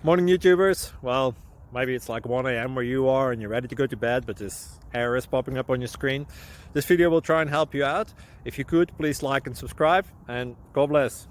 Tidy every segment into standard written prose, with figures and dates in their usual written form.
Morning YouTubers. Well, maybe it's like 1 a.m. where you are and you're ready to go to bed, but this error is popping up on your screen. This video will try and help you out. If you could, please like and subscribe, and God bless.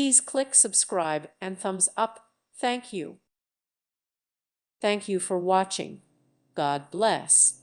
Please click subscribe and thumbs up. Thank you. Thank you for watching. God bless.